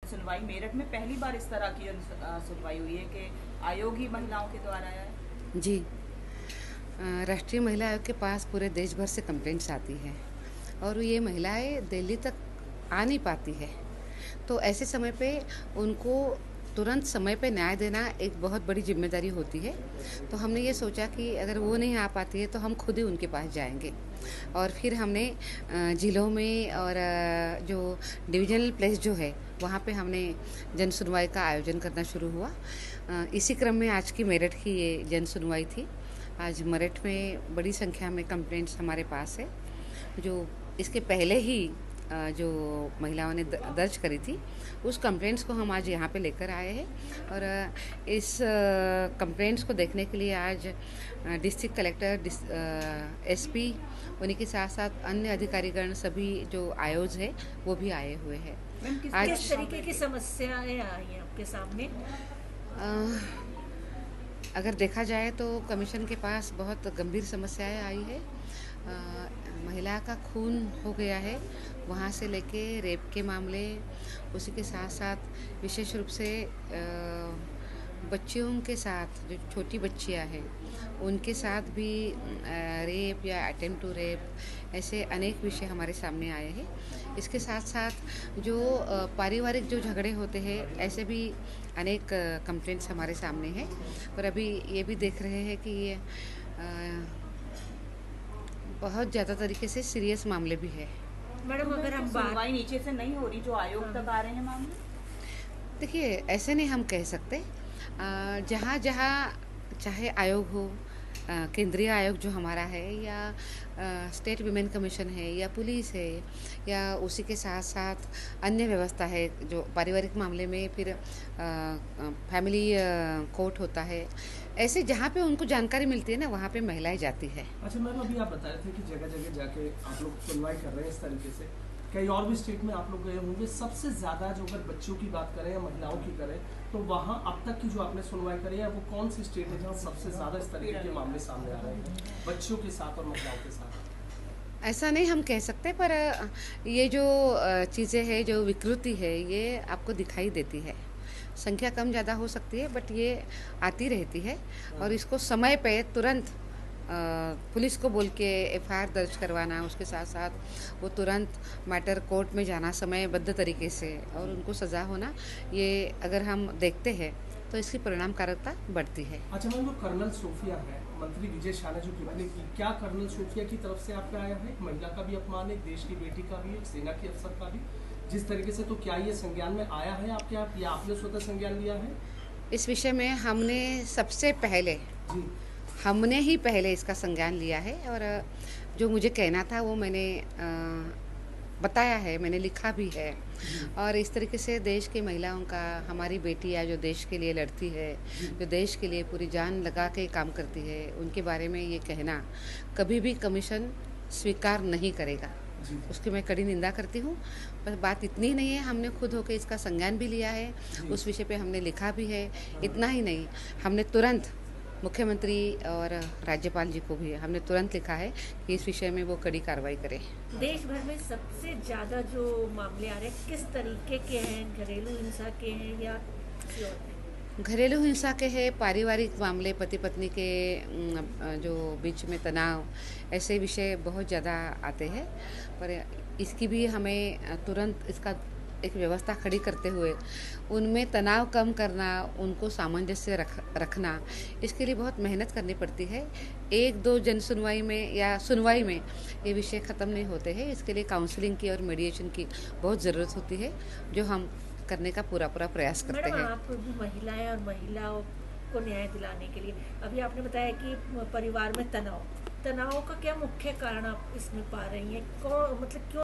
सुनवाई मेरठ में पहली बार इस तरह की सुनवाई हुई है कि आयोग ही महिलाओं के द्वारा आया है। जी, राष्ट्रीय महिला आयोग के पास पूरे देश भर से कंप्लेंट्स आती हैं और ये महिलाएं दिल्ली तक आ नहीं पाती है। तो ऐसे समय पे उनको तुरंत समय पे न्याय देना एक बहुत बड़ी जिम्मेदारी होती है। तो हमने ये सोचा कि अगर वो नहीं आ पाती है तो हम खुद ही उनके पास जाएंगे और फिर हमने जिलों में और जो डिविजनल प्लेस जो है वहाँ पे हमने जन सुनवाई का आयोजन करना शुरू हुआ। इसी क्रम में आज की मेरठ की ये जन सुनवाई थी। आज मेरठ में बड़ी संख्या में कंप्लेंट्स हमारे पास है। जो इसके पहले ही जो महिलाओं ने दर्ज करी थी उस कंप्लेंट्स को हम आज यहाँ पे लेकर आए हैं और इस कंप्लेंट्स को देखने के लिए आज डिस्ट्रिक्ट कलेक्टर, एसपी, उन्हीं के साथ साथ अन्य अधिकारीगण सभी जो आयोज है वो भी आए हुए हैं। आज किस तरीके की समस्याएं आई हैं आपके सामने? अगर देखा जाए तो कमीशन के पास बहुत गंभीर समस्याएं आई है। महिला का खून हो गया है, वहाँ से लेके रेप के मामले, उसी के साथ साथ विशेष रूप से बच्चियों के साथ जो छोटी बच्चियां हैं उनके साथ भी रेप या अटेम्प्ट टू रेप, ऐसे अनेक विषय हमारे सामने आए हैं। इसके साथ साथ जो पारिवारिक जो झगड़े होते हैं ऐसे भी अनेक कंप्लेंट्स हमारे सामने हैं और अभी ये भी देख रहे हैं कि ये बहुत ज़्यादा तरीके से सीरियस मामले भी है। मैडम, अगर हम सुनवाई नीचे से नहीं हो रही, जो आयोग तक आ रहे हैं मामले, देखिए ऐसे नहीं हम कह सकते। जहाँ जहाँ चाहे आयोग हो, केंद्रीय आयोग जो हमारा है या स्टेट विमेन कमीशन है या पुलिस है या उसी के साथ साथ अन्य व्यवस्था है जो पारिवारिक मामले में फिर फैमिली कोर्ट होता है, ऐसे जहाँ पे उनको जानकारी मिलती है ना वहाँ पे महिलाएं जाती है। अच्छा मैम, अभी आप बता रहे थे कि जगह जगह जाके आप लोग सुनवाई कर रहे हैं इस तरीके से, कई और भी स्टेट में आप लोग गए होंगे। सबसे ज़्यादा जो अगर बच्चों की बात करें या महिलाओं की करें तो वहाँ अब तक की जो आपने सुनवाई करी है वो कौन सी स्टेट है जहाँ सबसे ज़्यादा इस तरीके के मामले सामने आ रहे हैं बच्चों के साथ और महिलाओं के साथ? ऐसा नहीं हम कह सकते, पर ये जो चीज़ें हैं, जो विकृति है, ये आपको दिखाई देती है। संख्या कम ज़्यादा हो सकती है बट ये आती रहती है और इसको समय पे तुरंत पुलिस को बोल के एफआईआर दर्ज करवाना, उसके साथ साथ वो तुरंत मैटर कोर्ट में जाना समयबद्ध तरीके से और उनको सज़ा होना, ये अगर हम देखते हैं तो इसकी परिणामकारकता बढ़ती है। अच्छा मैम, जो कर्नल सोफिया है, मंत्री विजय शाह ने जो टिप्पणी की, क्या कर्नल सोफिया की तरफ से आपका आया है? महिला का भी अपमान है, देश की बेटी का भी, एक सेना के अफसर का भी, जिस तरीके से, तो क्या ये संज्ञान में आया है आपके आप या आपने स्वतः संज्ञान लिया है? इस विषय में हमने सबसे पहले हमने ही पहले इसका संज्ञान लिया है और जो मुझे कहना था वो मैंने बताया है, मैंने लिखा भी है। और इस तरीके से देश की महिलाओं का, हमारी बेटियां जो देश के लिए लड़ती है, जो देश के लिए पूरी जान लगा के काम करती है, उनके बारे में ये कहना कभी भी कमीशन स्वीकार नहीं करेगा। उसकी मैं कड़ी निंदा करती हूँ। पर बात इतनी नहीं है, हमने खुद होकर इसका संज्ञान भी लिया है, उस विषय पे हमने लिखा भी है। इतना ही नहीं, हमने तुरंत मुख्यमंत्री और राज्यपाल जी को भी हमने तुरंत लिखा है कि इस विषय में वो कड़ी कार्रवाई करें। देश भर में सबसे ज़्यादा जो मामले आ रहे हैं किस तरीके के हैं? घरेलू हिंसा के हैं या किसी और के? घरेलू हिंसा के हैं, पारिवारिक मामले, पति पत्नी के जो बीच में तनाव, ऐसे विषय बहुत ज़्यादा आते हैं। पर इसकी भी हमें तुरंत इसका एक व्यवस्था खड़ी करते हुए उनमें तनाव कम करना, उनको सामंजस्य रखना, इसके लिए बहुत मेहनत करनी पड़ती है। एक दो जन सुनवाई में या सुनवाई में ये विषय ख़त्म नहीं होते हैं। इसके लिए काउंसलिंग की और मीडिएशन की बहुत ज़रूरत होती है, जो हम करने का पूरा प्रयास करते हैं। आप महिलाएं और महिलाओं को न्याय दिलाने के लिए, अभी आपने बताया कि परिवार में तनाव का क्या मुख्य कारण आप इसमें पा रही हैं? मतलब क्यों